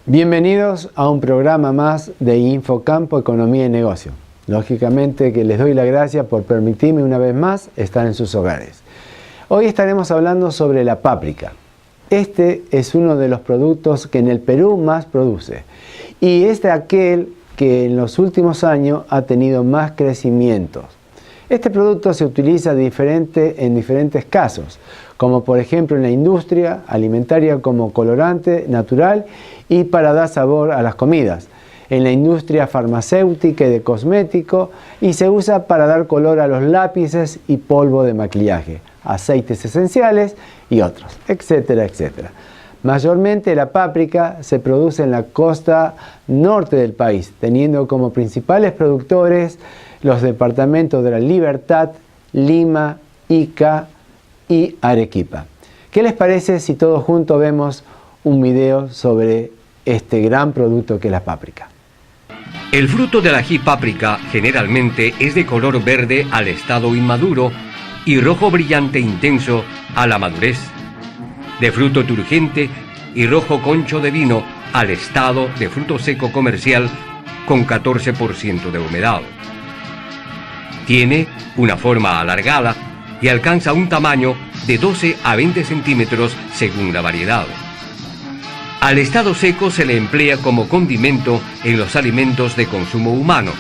Bienvenidos a un programa más de Infocampo Economía y Negocio. Lógicamente que les doy la gracia por permitirme una vez más estar en sus hogares. Hoy estaremos hablando sobre la páprica. Este es uno de los productos que en el Perú más produce y es de aquel que en los últimos años ha tenido más crecimiento. Este producto se utiliza en diferentes casos, como por ejemplo en la industria alimentaria como colorante natural y para dar sabor a las comidas, en la industria farmacéutica y de cosmético, y se usa para dar color a los lápices y polvo de maquillaje, aceites esenciales y otros, etcétera, etcétera. Mayormente la páprica se produce en la costa norte del país, teniendo como principales productores los departamentos de La Libertad, Lima, Ica y Arequipa. ¿Qué les parece si todos juntos vemos un video sobre este gran producto que es la páprica? El fruto del ají páprica generalmente es de color verde al estado inmaduro y rojo brillante intenso a la madurez, de fruto turgente y rojo concho de vino al estado de fruto seco comercial con 14% de humedad. Tiene una forma alargada y alcanza un tamaño de 12 a 20 centímetros según la variedad. Al estado seco se le emplea como condimento en los alimentos de consumo humano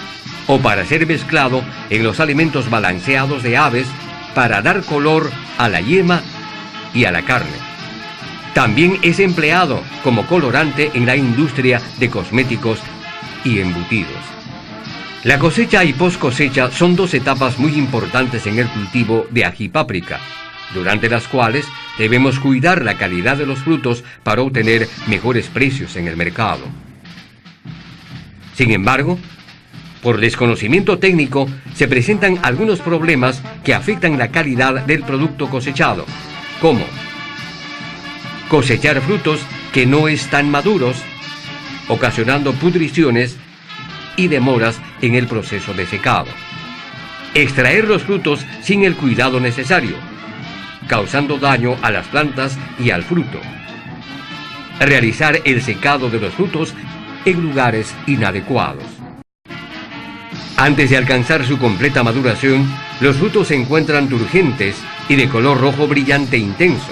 o para ser mezclado en los alimentos balanceados de aves para dar color a la yema y a la carne. También es empleado como colorante en la industria de cosméticos y embutidos. La cosecha y post cosecha son dos etapas muy importantes en el cultivo de ají páprica, durante las cuales debemos cuidar la calidad de los frutos para obtener mejores precios en el mercado. Sin embargo, por desconocimiento técnico se presentan algunos problemas que afectan la calidad del producto cosechado, como cosechar frutos que no están maduros, ocasionando pudriciones y demoras en el proceso de secado. Extraer los frutos sin el cuidado necesario, causando daño a las plantas y al fruto. Realizar el secado de los frutos en lugares inadecuados. Antes de alcanzar su completa maduración, los frutos se encuentran turgentes y de color rojo brillante intenso.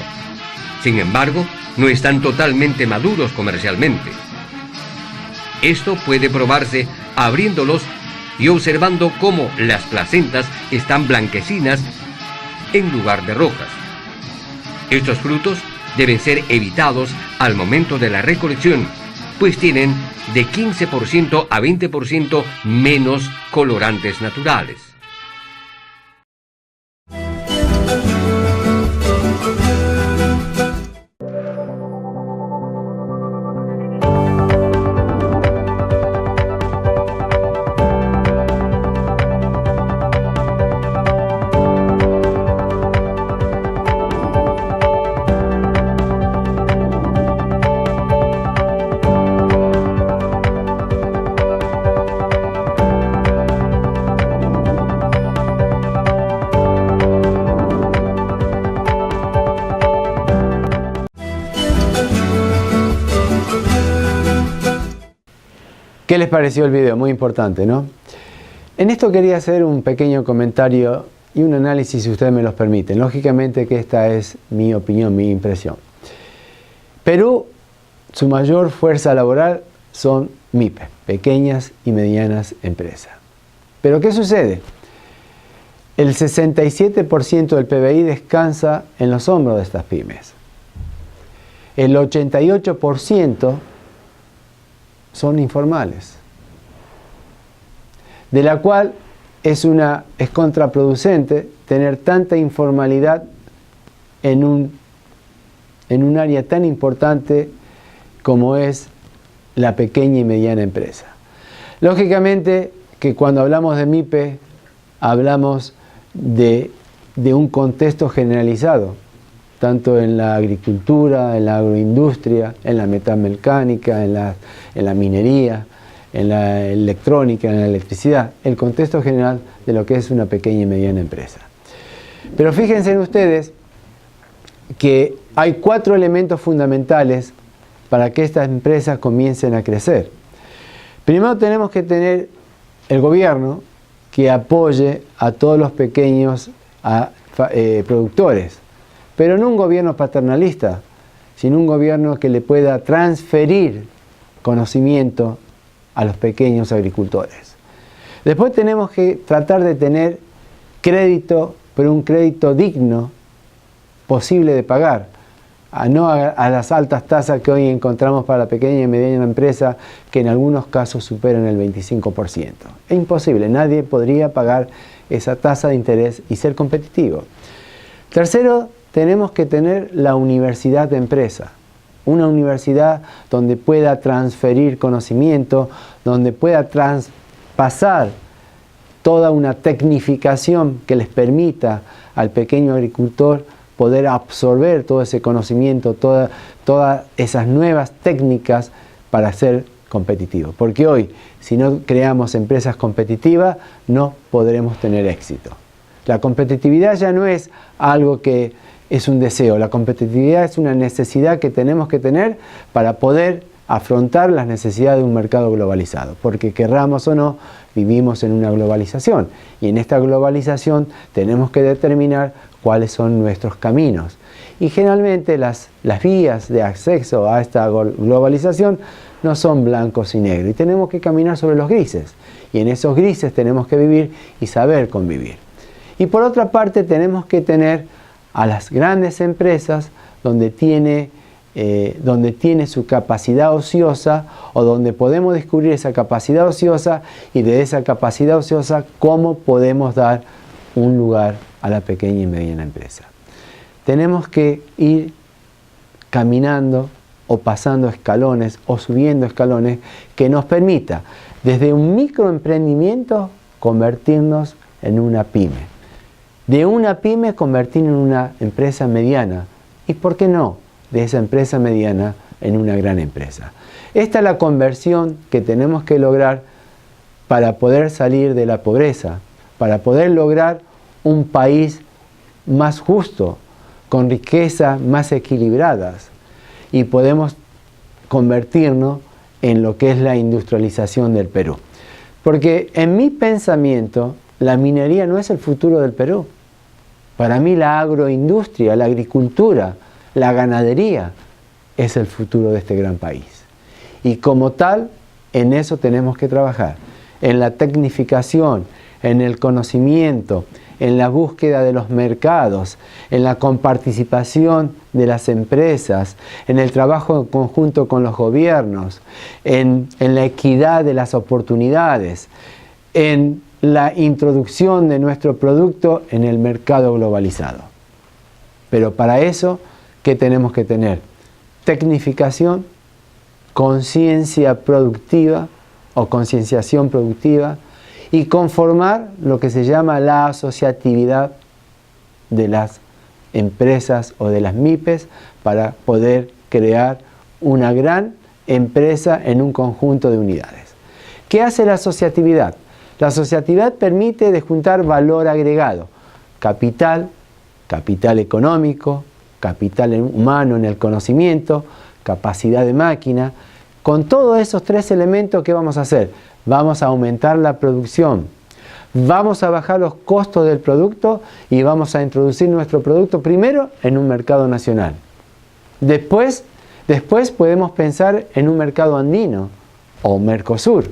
Sin embargo, no están totalmente maduros comercialmente. Esto puede probarse abriéndolos y observando cómo las placentas están blanquecinas en lugar de rojas. Estos frutos deben ser evitados al momento de la recolección, pues tienen de 15% a 20% menos colorantes naturales. ¿Qué les pareció el video? Muy importante, ¿no? En esto quería hacer un pequeño comentario y un análisis, si ustedes me los permiten. Lógicamente que esta es mi opinión, mi impresión. Perú, su mayor fuerza laboral son MIPE, pequeñas y medianas empresas. Pero ¿qué sucede? El 67% del PBI descansa en los hombros de estas pymes. El 88% son informales, de la cual es contraproducente tener tanta informalidad en un área tan importante como es la pequeña y mediana empresa. Lógicamente que cuando hablamos de MIPE hablamos de un contexto generalizado, tanto en la agricultura, en la agroindustria, en la metalmecánica, en la minería, en la electrónica, en la electricidad, el contexto general de lo que es una pequeña y mediana empresa. Pero fíjense en ustedes que hay 4 elementos fundamentales para que estas empresas comiencen a crecer. Primero tenemos que tener el gobierno que apoye a todos los pequeños productores, pero no un gobierno paternalista, sino un gobierno que le pueda transferir conocimiento a los pequeños agricultores. Después tenemos que tratar de tener crédito, pero un crédito digno, posible de pagar, no a las altas tasas que hoy encontramos para la pequeña y mediana empresa, que en algunos casos superan el 25%. Es imposible, nadie podría pagar esa tasa de interés y ser competitivo. Tercero, tenemos que tener la universidad de empresa. Una universidad donde pueda transferir conocimiento, donde pueda traspasar toda una tecnificación que les permita al pequeño agricultor poder absorber todo ese conocimiento, todas esas nuevas técnicas para ser competitivo. Porque hoy, si no creamos empresas competitivas, no podremos tener éxito. La competitividad ya no es algo que es un deseo, la competitividad es una necesidad que tenemos que tener para poder afrontar las necesidades de un mercado globalizado, porque querramos o no, vivimos en una globalización y en esta globalización tenemos que determinar cuáles son nuestros caminos. Y generalmente las vías de acceso a esta globalización no son blancos y negros y tenemos que caminar sobre los grises y en esos grises tenemos que vivir y saber convivir. Y por otra parte tenemos que tener a las grandes empresas donde tiene su capacidad ociosa o donde podemos descubrir esa capacidad ociosa y de esa capacidad ociosa cómo podemos dar un lugar a la pequeña y mediana empresa. Tenemos que ir caminando o pasando escalones o subiendo escalones que nos permita desde un microemprendimiento convertirnos en una pyme. De una pyme convertirnos en una empresa mediana y, ¿por qué no?, de esa empresa mediana en una gran empresa. Esta es la conversión que tenemos que lograr para poder salir de la pobreza, para poder lograr un país más justo, con riquezas más equilibradas y podemos convertirnos en lo que es la industrialización del Perú. Porque en mi pensamiento, la minería no es el futuro del Perú. Para mí la agroindustria, la agricultura, la ganadería es el futuro de este gran país. Y como tal, en eso tenemos que trabajar, en la tecnificación, en el conocimiento, en la búsqueda de los mercados, en la comparticipación de las empresas, en el trabajo en conjunto con los gobiernos, en la equidad de las oportunidades, en la introducción de nuestro producto en el mercado globalizado. Pero para eso, ¿qué tenemos que tener? Tecnificación, conciencia productiva o concienciación productiva y conformar lo que se llama la asociatividad de las empresas o de las MIPES para poder crear una gran empresa en un conjunto de unidades. ¿Qué hace la asociatividad? La asociatividad permite de juntar valor agregado, capital económico, capital humano en el conocimiento, capacidad de máquina. Con todos esos 3 elementos, ¿qué vamos a hacer? Vamos a aumentar la producción, vamos a bajar los costos del producto y vamos a introducir nuestro producto primero en un mercado nacional. Después podemos pensar en un mercado andino o Mercosur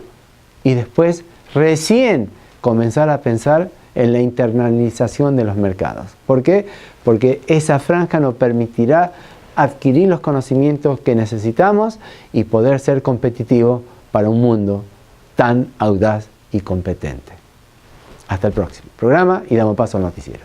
y después recién comenzar a pensar en la internalización de los mercados. ¿Por qué? Porque esa franja nos permitirá adquirir los conocimientos que necesitamos y poder ser competitivos para un mundo tan audaz y competente. Hasta el próximo programa y damos paso al noticiero.